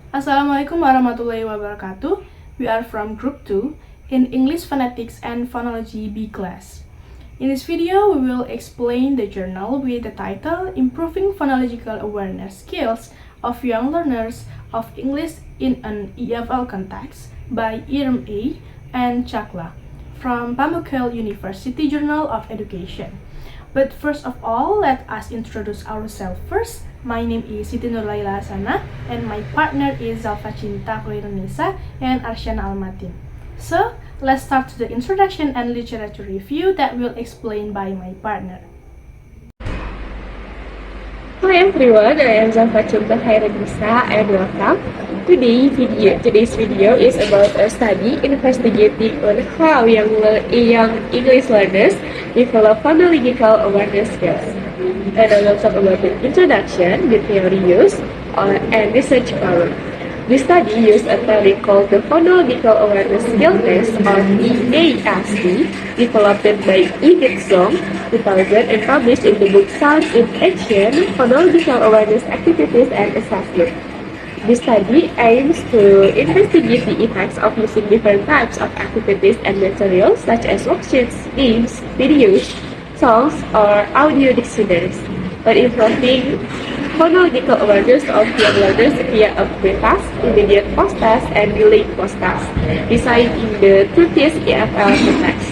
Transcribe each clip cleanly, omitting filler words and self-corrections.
Assalamualaikum warahmatullahi wabarakatuh. We are from Group 2 in English Phonetics and Phonology B class. In this video, we will explain the journal with the title Improving Phonological Awareness Skills of Young Learners of English in an EFL Context by İrem and Çağla from Pamukkale University Journal of Education. But first of all, let us introduce ourselves first. My name is Siti Laila Hasanah, and my partner is Zalfa, Cinta, Chairunisa, and Arsyana al Matin. So, let's start to the introduction and literature review that will explain by my partner. Hi everyone, I am Zalfa Chairunisa and welcome. Today's video is about a study investigating on how young English learners develop phonological awareness skills. And I will talk about the introduction, the theory used, and research problem. This study used a technique called the Phonological Awareness Skill Test, or AKCA, developed by İrem 2000 and published in the book Sound in Action, Phonological Awareness Activities and Assessment. This study aims to investigate the effects of using different types of activities and materials such as worksheets, games, videos, songs, or audio dictionaries, but improving phonological awareness of young learners via a pre-task, immediate post-task, and delayed post-task, designed in the previous EFL context.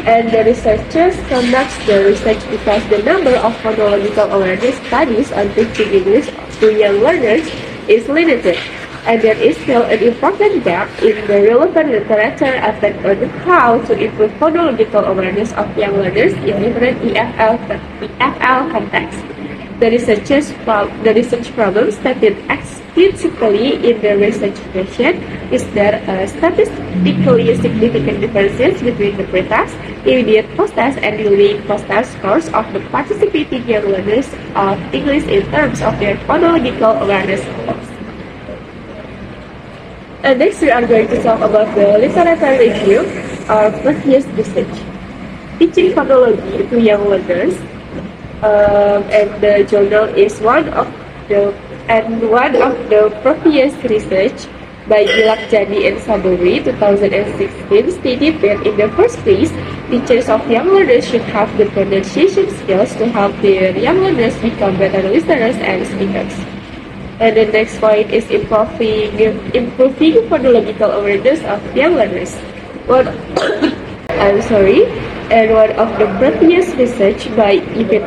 And the researchers conduct the research because the number of phonological awareness studies on teaching English to young learners is limited, and there is still an important gap in the relevant literature on how to improve phonological awareness of young learners in different EFL contexts. The research problem stated explicitly in the research question is there statistically significant differences between the pre-task, immediate post-task, and delayed post-task scores of the participating young learners of English in terms of their phonological awareness skills. And next we are going to talk about the literature review of previous research. Teaching phonology to young learners, and the journal is one of the previous research by Jadi and Saburi 2016 stated that in the first place, teachers of young learners should have the pronunciation skills to help their young learners become better listeners and speakers. And the next point is improving phonological awareness of young learners. And one of the previous research by İrem,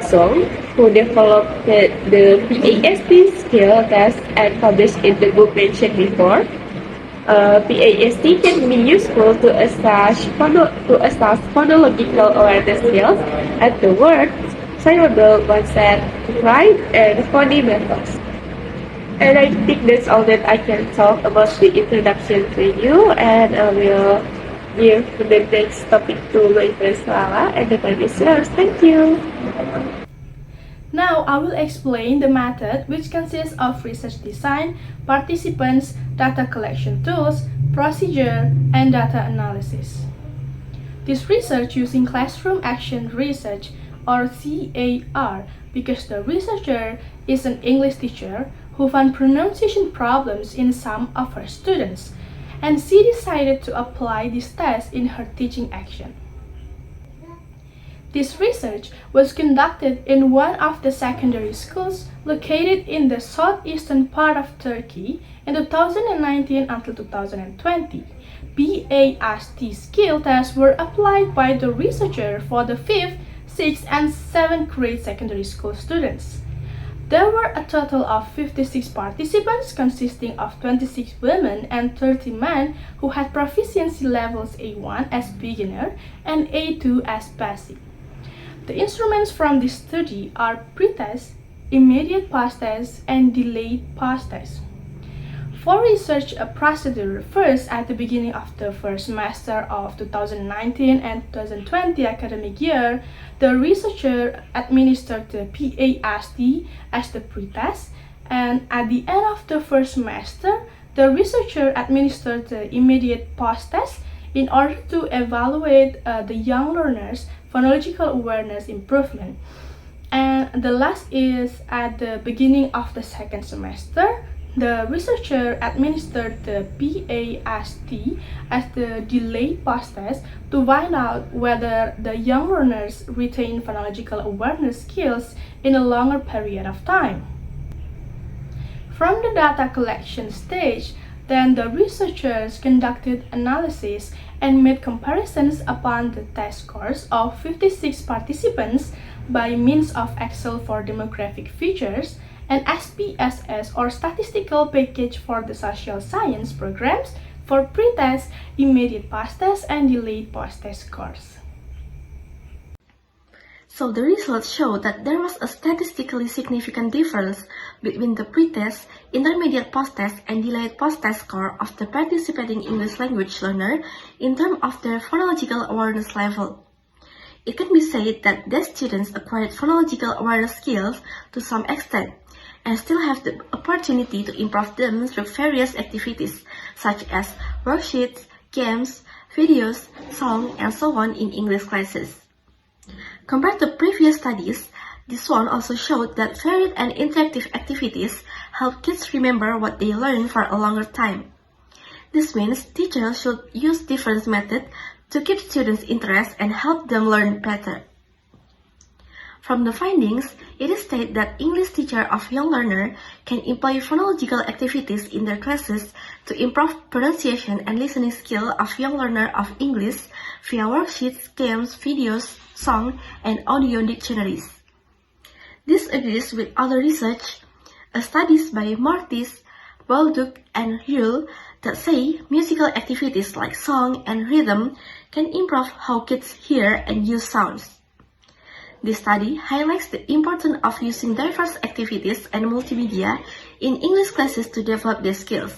who developed the PAST skill test and published in the book mentioned before. PAST can be useful to assess phonological awareness skills at the word, syllable, concept, right, and phony methods. And I think that's all that I can talk about the introduction to you, and I will give the next topic to my friend Çağla, and the time is yours. Thank you. Now, I will explain the method, which consists of research design, participants, data collection tools, procedure, and data analysis. This research using classroom action research, or CAR, because the researcher is an English teacher who found pronunciation problems in some of her students, and she decided to apply this test in her teaching action. This research was conducted in one of the secondary schools located in the southeastern part of Turkey in 2019 until 2020. PAST skill tests were applied by the researcher for the 5th, 6th, and 7th grade secondary school students. There were a total of 56 participants consisting of 26 women and 30 men who had proficiency levels A1 as beginner and A2 as basic. The instruments from this study are pre-test, immediate post-test, and delayed post-test. For research procedure, first at the beginning of the first semester of 2019 and 2020 academic year, the researcher administered the PAST as the pre-test, and at the end of the first semester, the researcher administered the immediate post-test in order to evaluate the young learners' phonological awareness improvement. And the last is at the beginning of the second semester. The researcher administered the PAST as the delayed past test to find out whether the young learners retain phonological awareness skills in a longer period of time. From the data collection stage, then the researchers conducted analysis and made comparisons upon the test scores of 56 participants by means of Excel for demographic features and SPSS or statistical package for the social science programs for pre-test, immediate post-test, and delayed post-test scores. So the results show that there was a statistically significant difference between the pre-test, intermediate post-test, and delayed post-test score of the participating English language learner in terms of their phonological awareness level. It can be said that these students acquired phonological awareness skills to some extent and still have the opportunity to improve them through various activities such as worksheets, games, videos, songs, and so on in English classes. Compared to previous studies, this one also showed that varied and interactive activities help kids remember what they learn for a longer time. This means teachers should use different methods to keep students' interest and help them learn better. From the findings, it is stated that English teachers of young learners can employ phonological activities in their classes to improve pronunciation and listening skill of young learners of English via worksheets, games, videos, songs, and audio dictionaries. This agrees with other research, studies by Martis, Balduc, and Yule that say musical activities like song and rhythm can improve how kids hear and use sounds. This study highlights the importance of using diverse activities and multimedia in English classes to develop their skills.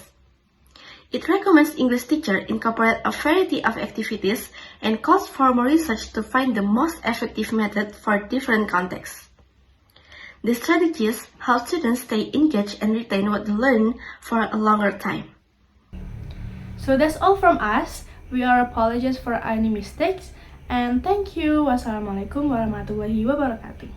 It recommends English teachers incorporate a variety of activities and calls for more research to find the most effective method for different contexts. These strategies help students stay engaged and retain what they learn for a longer time. So that's all from us. We are apologize for any mistakes and thank you. Wassalamualaikum warahmatullahi wabarakatuh.